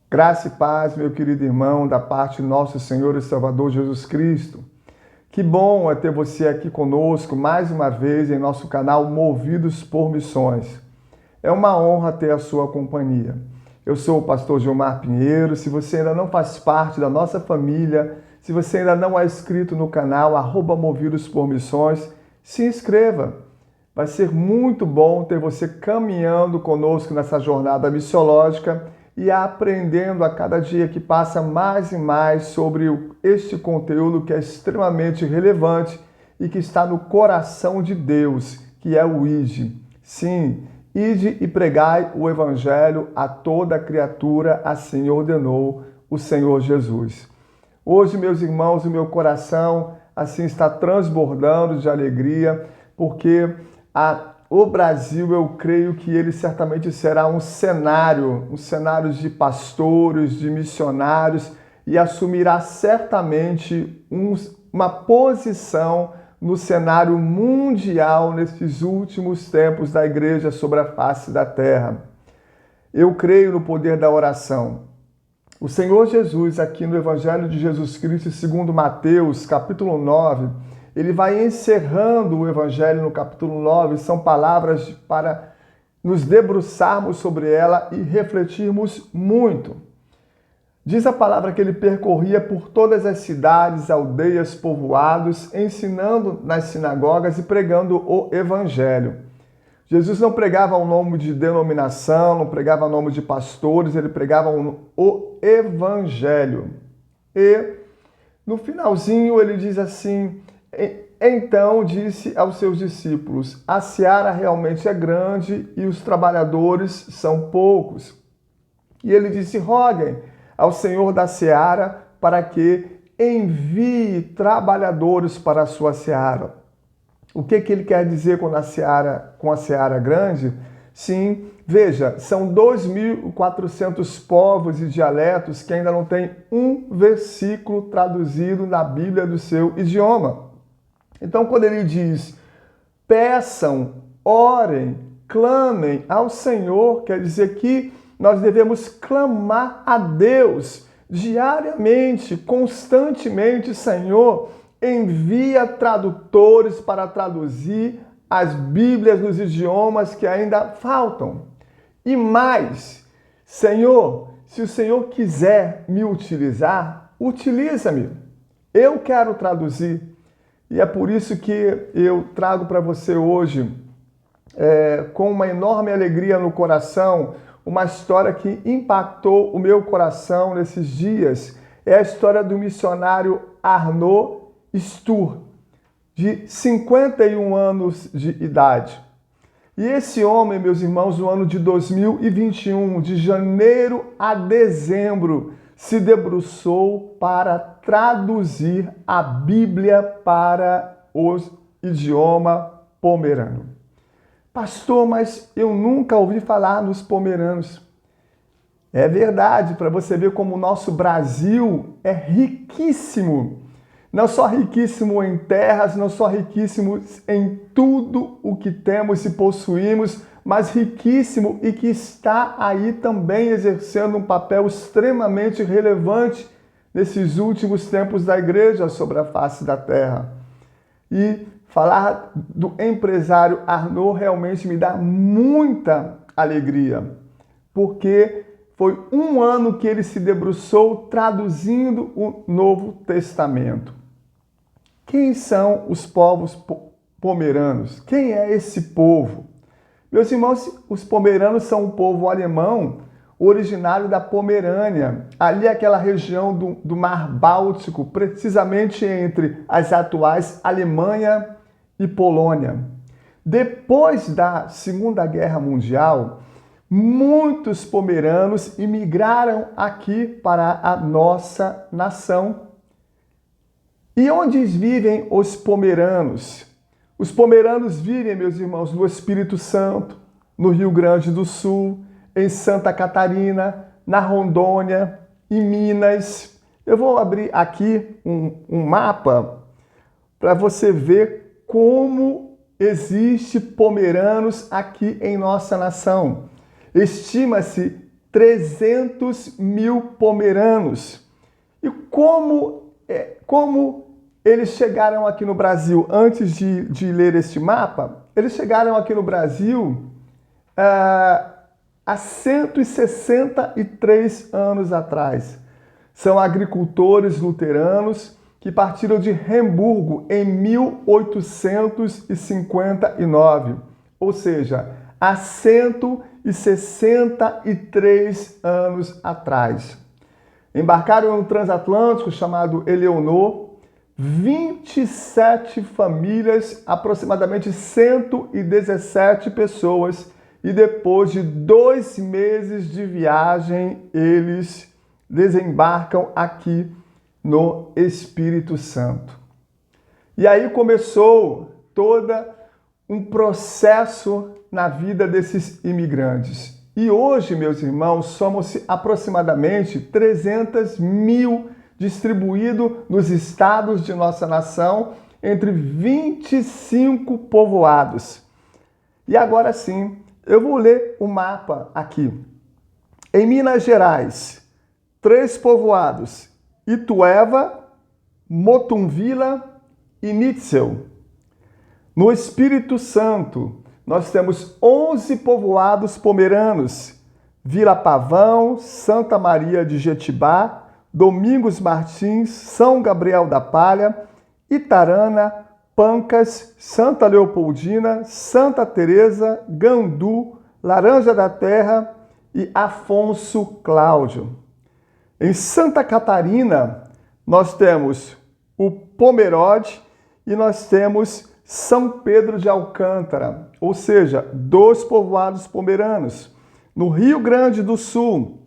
Graça e paz, meu querido irmão, da parte de nosso Senhor e Salvador Jesus Cristo. Que bom é ter você aqui conosco mais uma vez em nosso canal Movidos por Missões. É uma honra ter a sua companhia. Eu sou o pastor Gilmar Pinheiro. Se você ainda não faz parte da nossa família, se você ainda não é inscrito no canal @Movidos por Missões, se inscreva. Vai ser muito bom ter você caminhando conosco nessa jornada missiológica e aprendendo a cada dia que passa mais e mais sobre este conteúdo que é extremamente relevante e que está no coração de Deus, que é o Ide. Sim, ide e pregai o Evangelho a toda criatura, assim ordenou o Senhor Jesus. Hoje, meus irmãos, o meu coração assim está transbordando de alegria, porque o Brasil, eu creio que ele certamente será um cenário de pastores, de missionários, e assumirá certamente uma posição no cenário mundial nesses últimos tempos da igreja sobre a face da terra. Eu creio no poder da oração. O Senhor Jesus, aqui no Evangelho de Jesus Cristo, segundo Mateus, capítulo 9, ele vai encerrando o Evangelho no capítulo 9, são palavras para nos debruçarmos sobre ela e refletirmos muito. Diz a palavra que ele percorria por todas as cidades, aldeias, povoados, ensinando nas sinagogas e pregando o Evangelho. Jesus não pregava o nome de denominação, não pregava o nome de pastores, ele pregava o Evangelho. E no finalzinho ele diz assim: então disse aos seus discípulos, a seara realmente é grande e os trabalhadores são poucos. E ele disse, roguem ao Senhor da seara para que envie trabalhadores para a sua seara. O que ele quer dizer com a seara grande? Sim, veja, são 2.400 povos e dialetos que ainda não têm um versículo traduzido na Bíblia do seu idioma. Então, quando ele diz, peçam, orem, clamem ao Senhor, quer dizer que nós devemos clamar a Deus diariamente, constantemente, Senhor, envia tradutores para traduzir as Bíblias nos idiomas que ainda faltam. E mais, Senhor, se o Senhor quiser me utilizar, utiliza-me. Eu quero traduzir. E é por isso que eu trago para você hoje, com uma enorme alegria no coração, uma história que impactou o meu coração nesses dias. É a história do missionário Arnaud Stur, de 51 anos de idade. E esse homem, meus irmãos, no ano de 2021, de janeiro a dezembro, se debruçou para traduzir a Bíblia para o idioma pomerano. Pastor, mas eu nunca ouvi falar nos pomeranos. É verdade, para você ver como o nosso Brasil é riquíssimo. Não só riquíssimo em terras, não só riquíssimo em tudo o que temos e possuímos, mas riquíssimo e que está aí também exercendo um papel extremamente relevante nesses últimos tempos da igreja sobre a face da terra. E falar do empresário Arnaud realmente me dá muita alegria, porque foi um ano que ele se debruçou traduzindo o Novo Testamento. Quem são os povos pomeranos? Quem é esse povo? Meus irmãos, os pomeranos são um povo alemão originário da Pomerânia, ali aquela região do Mar Báltico, precisamente entre as atuais Alemanha e Polônia. Depois da Segunda Guerra Mundial, muitos pomeranos imigraram aqui para a nossa nação. E onde vivem os pomeranos? Os pomeranos vivem, meus irmãos, no Espírito Santo, no Rio Grande do Sul, em Santa Catarina, na Rondônia, em Minas. Eu vou abrir aqui um mapa para você ver como existe pomeranos aqui em nossa nação. Estima-se 300 mil pomeranos. E como eles chegaram aqui no Brasil? Antes de ler este mapa, eles chegaram aqui no Brasil há 163 anos atrás. São agricultores luteranos que partiram de Hamburgo em 1859, ou seja, há 163 anos atrás. Embarcaram em um transatlântico chamado Eleonor, 27 famílias, aproximadamente 117 pessoas, e depois de 2 meses de viagem, eles desembarcam aqui no Espírito Santo. E aí começou todo um processo na vida desses imigrantes. E hoje, meus irmãos, somos aproximadamente 300 mil distribuídos nos estados de nossa nação, entre 25 povoados. E agora sim, eu vou ler o mapa aqui. Em Minas Gerais, 3 povoados: Itueva, Motumvila e Nitzel. No Espírito Santo, nós temos 11 povoados pomeranos: Vila Pavão, Santa Maria de Jetibá, Domingos Martins, São Gabriel da Palha, Itarana, Pancas, Santa Leopoldina, Santa Teresa, Gandu, Laranja da Terra e Afonso Cláudio. Em Santa Catarina, nós temos o Pomerode e nós temos São Pedro de Alcântara, ou seja, 2 povoados pomeranos. No Rio Grande do Sul,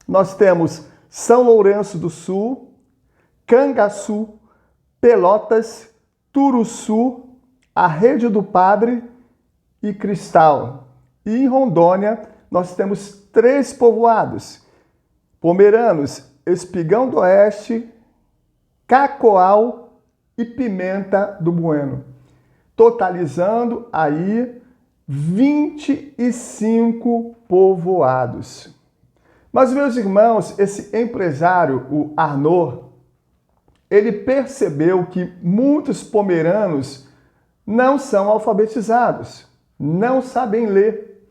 nós temos São Lourenço do Sul, Cangaçu, Pelotas, Turuçu, a Rede do Padre e Cristal. E em Rondônia, nós temos 3 povoados pomeranos: Espigão do Oeste, Cacoal e Pimenta do Bueno, totalizando aí 25 povoados. Mas, meus irmãos, esse empresário, o Arnaud, ele percebeu que muitos pomeranos não são alfabetizados, não sabem ler.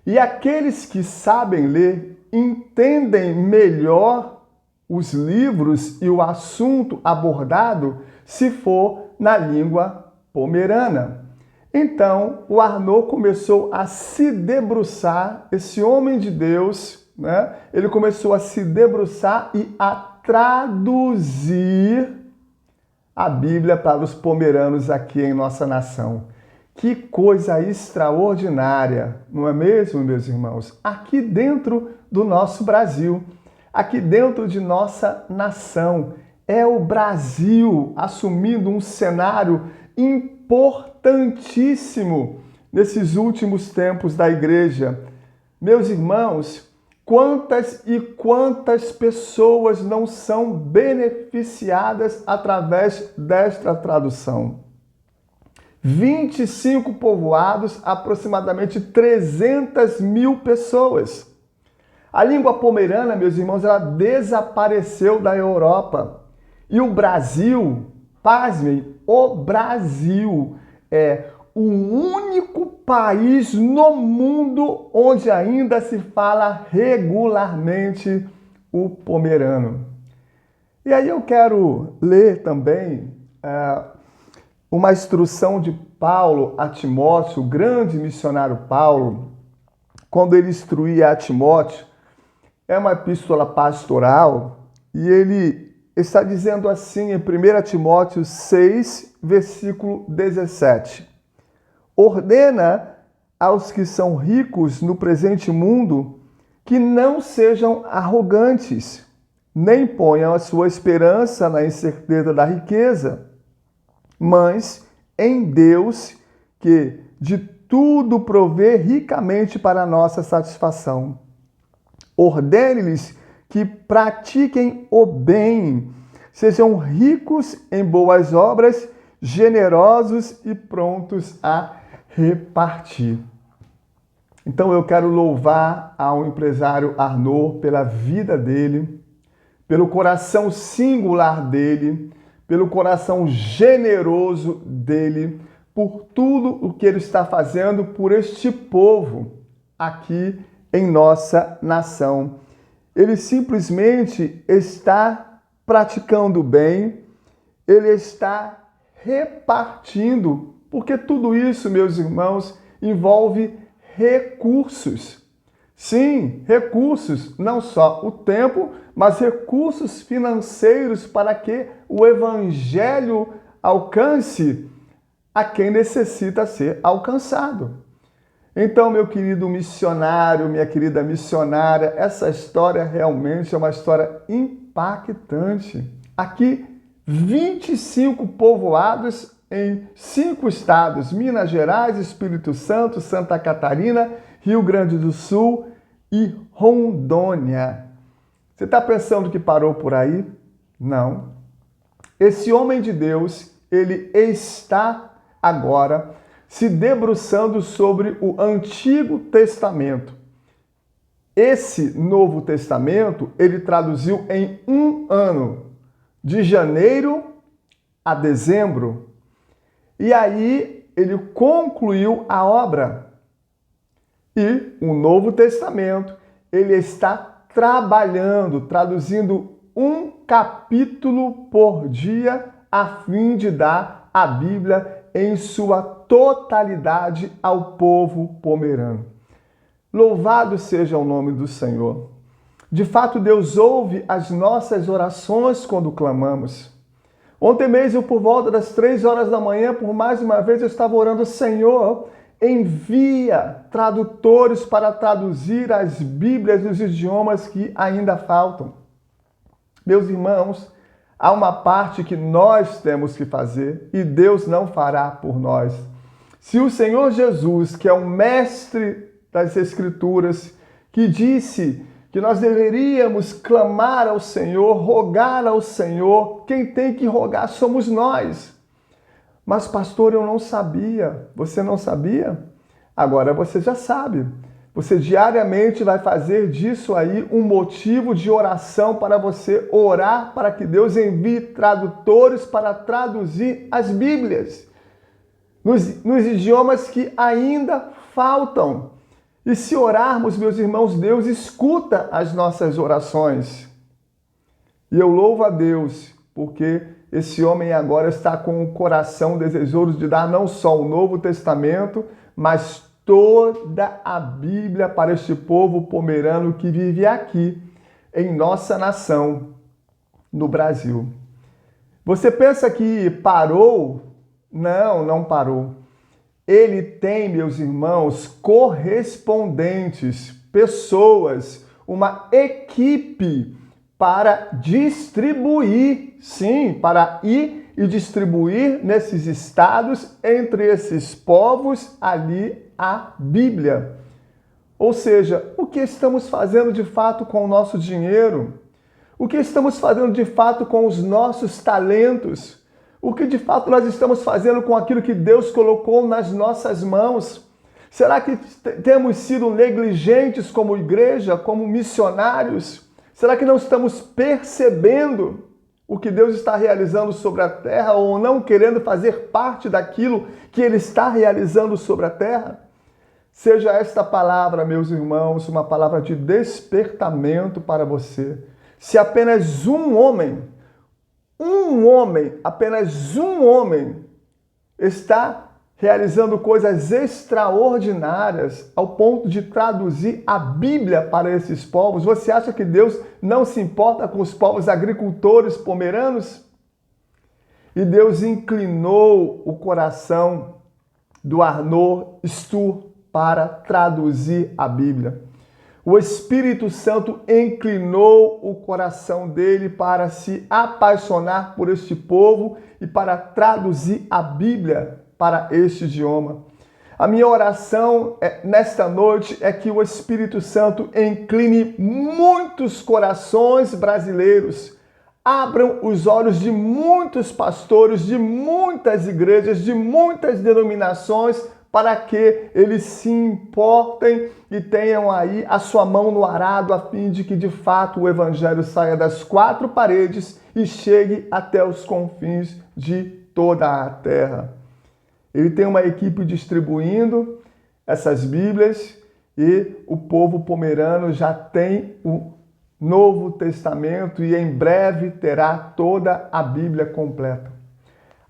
E aqueles que sabem ler entendem melhor os livros e o assunto abordado se for na língua pomerana. Então, o Arnaud começou a se debruçar, esse homem de Deus, né? Ele começou a se debruçar e a traduzir a Bíblia para os pomeranos aqui em nossa nação. Que coisa extraordinária, não é mesmo, meus irmãos? Aqui dentro do nosso Brasil, aqui dentro de nossa nação, é o Brasil assumindo um cenário importantíssimo nesses últimos tempos da igreja. Meus irmãos, quantas e quantas pessoas não são beneficiadas através desta tradução? 25 povoados, aproximadamente 300 mil pessoas. A língua pomerana, meus irmãos, ela desapareceu da Europa. E o Brasil, pasmem, o Brasil é o único país no mundo onde ainda se fala regularmente o pomerano. E aí eu quero ler também uma instrução de Paulo a Timóteo, o grande missionário Paulo, quando ele instruía a Timóteo. É uma epístola pastoral e ele está dizendo assim em 1 Timóteo 6, versículo 17. Ordena aos que são ricos no presente mundo que não sejam arrogantes, nem ponham a sua esperança na incerteza da riqueza, mas em Deus, que de tudo provê ricamente para a nossa satisfação. Ordene-lhes que pratiquem o bem, sejam ricos em boas obras, generosos e prontos a repartir. Então eu quero louvar ao empresário Arnaud pela vida dele, pelo coração singular dele, pelo coração generoso dele, por tudo o que ele está fazendo por este povo aqui em nossa nação. Ele simplesmente está praticando o bem, ele está repartindo, porque tudo isso, meus irmãos, envolve recursos. Sim, recursos, não só o tempo, mas recursos financeiros para que o evangelho alcance a quem necessita ser alcançado. Então, meu querido missionário, minha querida missionária, essa história realmente é uma história impactante. Aqui, 25 povoados em 5 estados: Minas Gerais, Espírito Santo, Santa Catarina, Rio Grande do Sul e Rondônia. Você está pensando que parou por aí? Não. Esse homem de Deus, ele está agora se debruçando sobre o Antigo Testamento. Esse Novo Testamento, ele traduziu em 1 ano, de janeiro a dezembro. E aí ele concluiu a obra. E o Novo Testamento, ele está trabalhando, traduzindo 1 capítulo por dia, a fim de dar a Bíblia em sua totalidade ao povo pomerano. Louvado seja o nome do Senhor. De fato, Deus ouve as nossas orações quando clamamos. Ontem mesmo, por volta das 3 horas da manhã, por mais uma vez, eu estava orando: Senhor, envia tradutores para traduzir as Bíblias nos idiomas que ainda faltam. Meus irmãos, há uma parte que nós temos que fazer e Deus não fará por nós. Se o Senhor Jesus, que é o mestre das Escrituras, que disse que nós deveríamos clamar ao Senhor, rogar ao Senhor, quem tem que rogar somos nós. Mas, pastor, eu não sabia. Você não sabia? Agora você já sabe. Você diariamente vai fazer disso aí um motivo de oração para você orar para que Deus envie tradutores para traduzir as Bíblias nos idiomas que ainda faltam. E se orarmos, meus irmãos, Deus escuta as nossas orações. E eu louvo a Deus, porque esse homem agora está com o coração desejoso de dar não só o Novo Testamento, mas toda a Bíblia para este povo pomerano que vive aqui, em nossa nação, no Brasil. Você pensa que parou? Não, não parou. Ele tem, meus irmãos, correspondentes, pessoas, uma equipe para distribuir, sim, para ir e distribuir nesses estados, entre esses povos, ali a Bíblia. Ou seja, o que estamos fazendo de fato com o nosso dinheiro? O que estamos fazendo de fato com os nossos talentos? O que de fato nós estamos fazendo com aquilo que Deus colocou nas nossas mãos? Será que temos sido negligentes como igreja, como missionários? Será que não estamos percebendo o que Deus está realizando sobre a terra ou não querendo fazer parte daquilo que Ele está realizando sobre a terra? Seja esta palavra, meus irmãos, uma palavra de despertamento para você. Se apenas apenas um homem está realizando coisas extraordinárias ao ponto de traduzir a Bíblia para esses povos, você acha que Deus não se importa com os povos agricultores pomeranos? E Deus inclinou o coração do Arnaud Stur para traduzir a Bíblia. O Espírito Santo inclinou o coração dele para se apaixonar por este povo e para traduzir a Bíblia para este idioma. A minha oração nesta noite é que o Espírito Santo incline muitos corações brasileiros, abram os olhos de muitos pastores, de muitas igrejas, de muitas denominações, para que eles se importem e tenham aí a sua mão no arado, a fim de que de fato o evangelho saia das quatro paredes e chegue até os confins de toda a terra. Ele tem uma equipe distribuindo essas Bíblias e o povo pomerano já tem o Novo Testamento e em breve terá toda a Bíblia completa.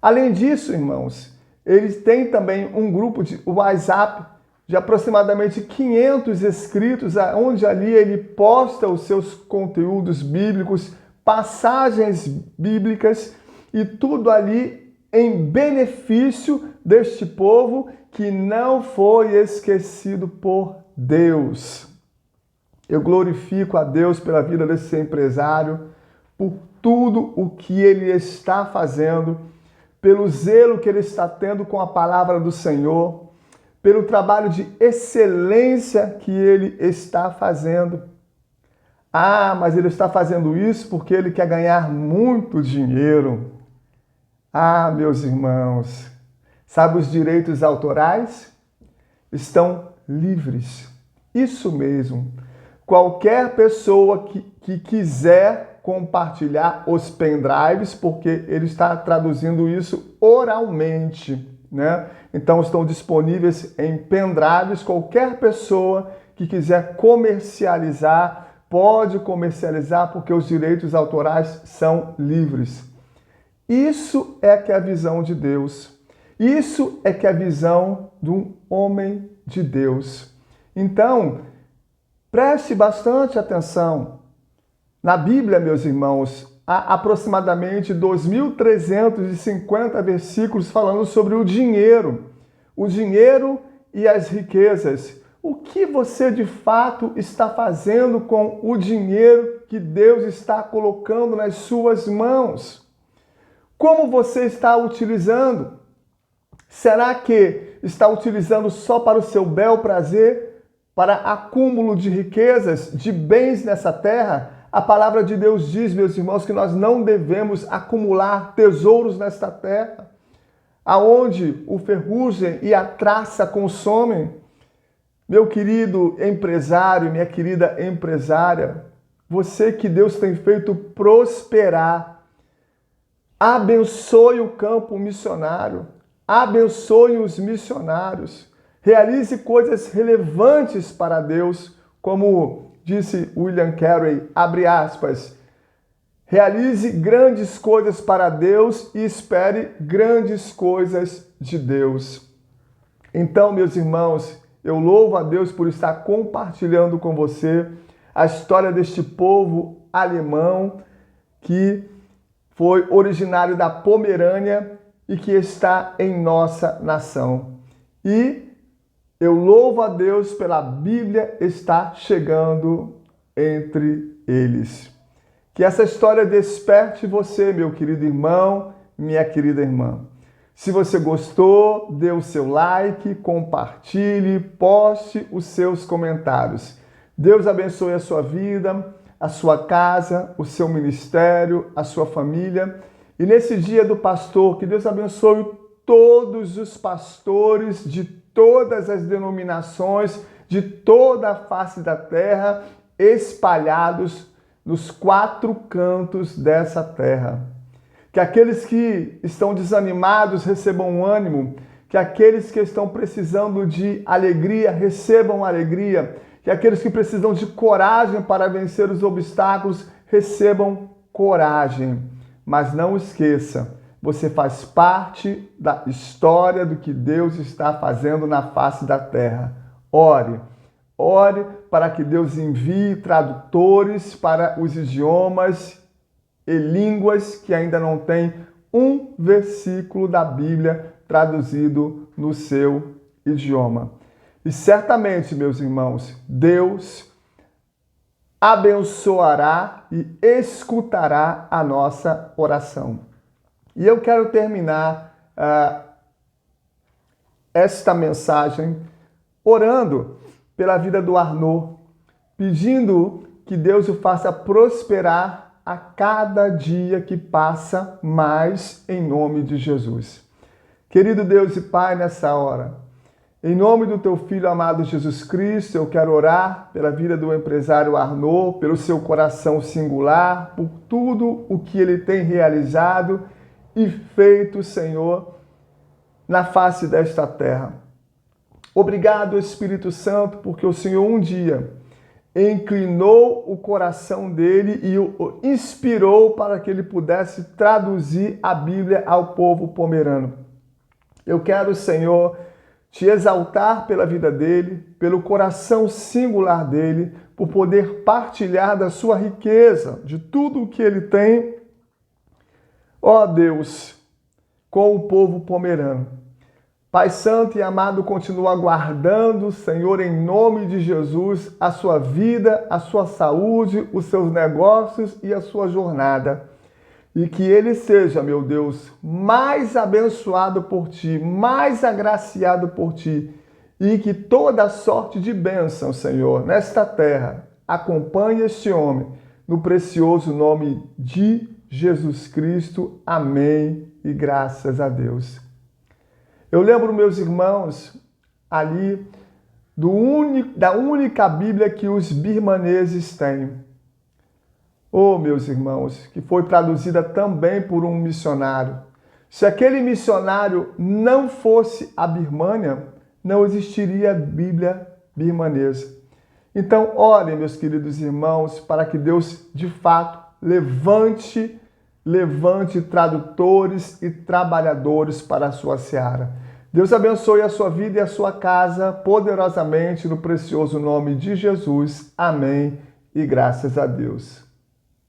Além disso, irmãos, eles têm também um grupo de WhatsApp de aproximadamente 500 inscritos, onde ali ele posta os seus conteúdos bíblicos, passagens bíblicas e tudo ali em benefício deste povo que não foi esquecido por Deus. Eu glorifico a Deus pela vida desse empresário, por tudo o que ele está fazendo, pelo zelo que ele está tendo com a palavra do Senhor, pelo trabalho de excelência que ele está fazendo. Ah, mas ele está fazendo isso porque ele quer ganhar muito dinheiro. Ah, meus irmãos, sabe, os direitos autorais estão livres. Isso mesmo. Qualquer pessoa que quiser compartilhar os pendrives, porque ele está traduzindo isso oralmente, né? Então estão disponíveis em pendrives. Qualquer pessoa que quiser comercializar, pode comercializar, porque os direitos autorais são livres. Isso é que é a visão de Deus. Isso é que é a visão de um homem de Deus. Então, preste bastante atenção. Na Bíblia, meus irmãos, há aproximadamente 2.350 versículos falando sobre o dinheiro e as riquezas. O que você de fato está fazendo com o dinheiro que Deus está colocando nas suas mãos? Como você está utilizando? Será que está utilizando só para o seu bel prazer, para acúmulo de riquezas, de bens nessa terra? A palavra de Deus diz, meus irmãos, que nós não devemos acumular tesouros nesta terra, aonde o ferrugem e a traça consomem. Meu querido empresário, minha querida empresária, você que Deus tem feito prosperar, abençoe o campo missionário, abençoe os missionários, realize coisas relevantes para Deus, como disse William Carey, abre aspas, realize grandes coisas para Deus e espere grandes coisas de Deus. Então, meus irmãos, eu louvo a Deus por estar compartilhando com você a história deste povo alemão que foi originário da Pomerânia e que está em nossa nação. E eu louvo a Deus pela Bíblia estar chegando entre eles. Que essa história desperte você, meu querido irmão, minha querida irmã. Se você gostou, dê o seu like, compartilhe, poste os seus comentários. Deus abençoe a sua vida, a sua casa, o seu ministério, a sua família. E nesse dia do pastor, que Deus abençoe todos os pastores de todas as denominações, de toda a face da terra, espalhados nos quatro cantos dessa terra. Que aqueles que estão desanimados recebam ânimo, que aqueles que estão precisando de alegria recebam alegria, que aqueles que precisam de coragem para vencer os obstáculos recebam coragem. Mas não esqueça, você faz parte da história do que Deus está fazendo na face da terra. Ore para que Deus envie tradutores para os idiomas e línguas que ainda não têm um versículo da Bíblia traduzido no seu idioma. E certamente, meus irmãos, Deus abençoará e escutará a nossa oração. E eu quero terminar esta mensagem orando pela vida do Arnaud, pedindo que Deus o faça prosperar a cada dia que passa mais em nome de Jesus. Querido Deus e Pai, nessa hora, Em nome do teu Filho amado Jesus Cristo, eu quero orar pela vida do empresário Arnaud, pelo seu coração singular, por tudo o que ele tem realizado e feito, Senhor, na face desta terra. Obrigado, Espírito Santo, porque o Senhor um dia inclinou o coração dele e o inspirou para que ele pudesse traduzir a Bíblia ao povo pomerano. Eu quero, Senhor, te exaltar pela vida dele, pelo coração singular dele, por poder partilhar da sua riqueza, de tudo o que ele tem, ó Deus, com o povo pomerano. Pai Santo e amado, continua guardando, Senhor, em nome de Jesus, a sua vida, a sua saúde, os seus negócios e a sua jornada. E que ele seja, meu Deus, mais abençoado por ti, mais agraciado por ti. E que toda sorte de bênção, Senhor, nesta terra, acompanhe este homem, no precioso nome de Jesus Cristo. Amém e graças a Deus. Eu lembro, meus irmãos, ali da única Bíblia que os birmaneses têm. Oh, meus irmãos, que foi traduzida também por um missionário. Se aquele missionário não fosse a Birmânia, não existiria Bíblia birmanesa. Então, orem, meus queridos irmãos, para que Deus, de fato, levante tradutores e trabalhadores para a sua seara. Deus abençoe a sua vida e a sua casa poderosamente no precioso nome de Jesus. Amém e graças a Deus.